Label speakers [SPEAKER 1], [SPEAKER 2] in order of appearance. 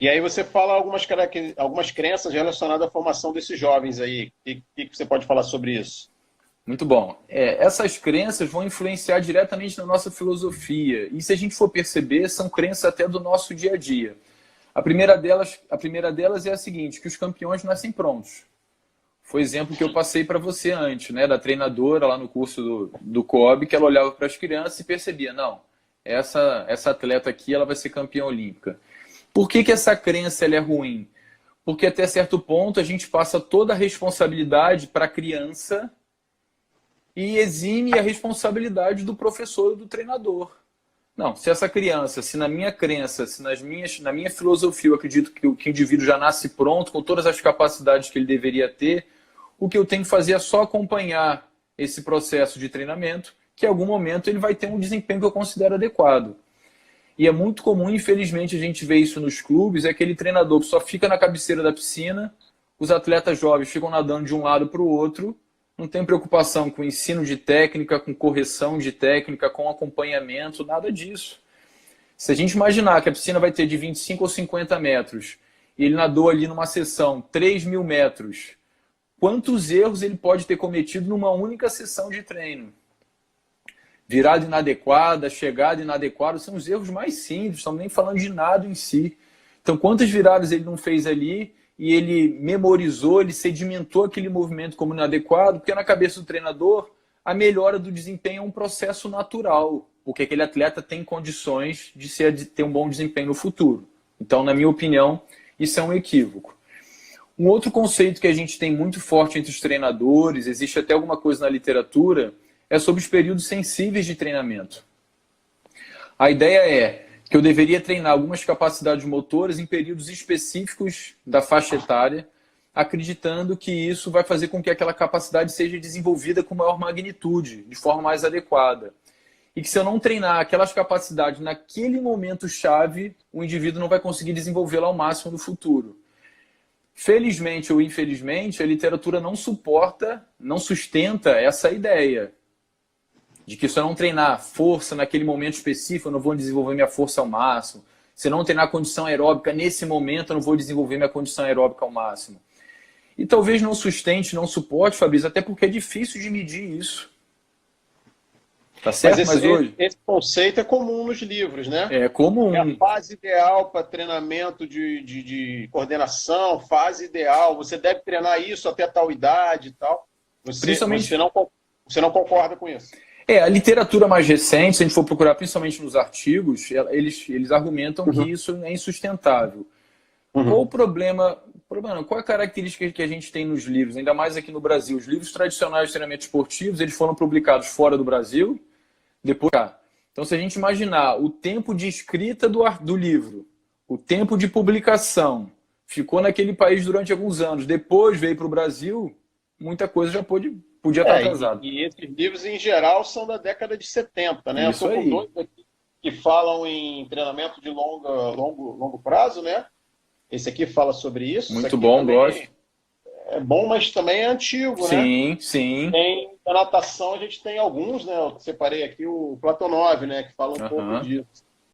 [SPEAKER 1] E aí você fala algumas crenças relacionadas à formação desses jovens aí. O que você pode falar sobre isso?
[SPEAKER 2] Muito bom. Essas crenças vão influenciar diretamente na nossa filosofia. E se a gente for perceber, são crenças até do nosso dia a dia. A primeira delas é a seguinte, que os campeões nascem prontos. Foi o exemplo que eu passei para você antes, né, da treinadora lá no curso do COB, que ela olhava para as crianças e percebia, não, essa atleta aqui ela vai ser campeã olímpica. Por que essa crença ela é ruim? Porque até certo ponto a gente passa toda a responsabilidade para a criança e exime a responsabilidade do professor ou do treinador. Não, se essa criança, se na minha crença, se na minha filosofia eu acredito que o indivíduo já nasce pronto, com todas as capacidades que ele deveria ter, o que eu tenho que fazer é só acompanhar esse processo de treinamento, que em algum momento ele vai ter um desempenho que eu considero adequado. E é muito comum, infelizmente, a gente ver isso nos clubes, é aquele treinador que só fica na cabeceira da piscina, os atletas jovens ficam nadando de um lado para o outro, não tem preocupação com ensino de técnica, com correção de técnica, com acompanhamento, nada disso. Se a gente imaginar que a piscina vai ter de 25 ou 50 metros, e ele nadou ali numa sessão 3.000 metros, quantos erros ele pode ter cometido numa única sessão de treino? Virada inadequada, chegada inadequada, são os erros mais simples, estamos nem falando de nada em si. Então, quantas viradas ele não fez ali e ele memorizou, ele sedimentou aquele movimento como inadequado, porque na cabeça do treinador, a melhora do desempenho é um processo natural, porque aquele atleta tem condições de ter um bom desempenho no futuro. Então, na minha opinião, isso é um equívoco. Um outro conceito que a gente tem muito forte entre os treinadores, existe até alguma coisa na literatura, é sobre os períodos sensíveis de treinamento. A ideia é que eu deveria treinar algumas capacidades motoras em períodos específicos da faixa etária, acreditando que isso vai fazer com que aquela capacidade seja desenvolvida com maior magnitude, de forma mais adequada. E que se eu não treinar aquelas capacidades naquele momento chave, o indivíduo não vai conseguir desenvolvê-la ao máximo no futuro. Felizmente ou infelizmente, a literatura não suporta, não sustenta essa ideia de que se eu não treinar força naquele momento específico, eu não vou desenvolver minha força ao máximo. Se eu não treinar condição aeróbica nesse momento, eu não vou desenvolver minha condição aeróbica ao máximo. E talvez não sustente, não suporte, Fabrício, até porque é difícil de medir isso. Tá certo?
[SPEAKER 1] Mas
[SPEAKER 2] hoje
[SPEAKER 1] esse conceito é comum nos livros, né?
[SPEAKER 2] é comum.
[SPEAKER 1] É a fase ideal para treinamento de coordenação, fase ideal. Você deve treinar isso até tal idade e tal.
[SPEAKER 2] Principalmente
[SPEAKER 1] Você não concorda com isso?
[SPEAKER 2] a literatura mais recente, se a gente for procurar principalmente nos artigos, eles argumentam que isso é insustentável. Qual o problema? Qual é a característica que a gente tem nos livros, ainda mais aqui no Brasil? Os livros tradicionais de treinamento esportivos, eles foram publicados fora do Brasil, depois cá. Então, se a gente imaginar o tempo de escrita do livro, o tempo de publicação, ficou naquele país durante alguns anos, depois veio para o Brasil, muita coisa já podia estar atrasada.
[SPEAKER 1] E esses livros, em geral, são da década de 70, né?
[SPEAKER 2] Isso
[SPEAKER 1] Eu estou com
[SPEAKER 2] aí.
[SPEAKER 1] dois aqui que falam em treinamento de longo prazo, né? Esse aqui fala sobre isso.
[SPEAKER 2] Muito
[SPEAKER 1] Esse aqui
[SPEAKER 2] bom,
[SPEAKER 1] também
[SPEAKER 2] gosto.
[SPEAKER 1] é bom, mas também é antigo, né?
[SPEAKER 2] Sim, sim.
[SPEAKER 1] Na natação a gente tem alguns, né? Eu separei aqui o Platonov, né? Que fala um pouco disso.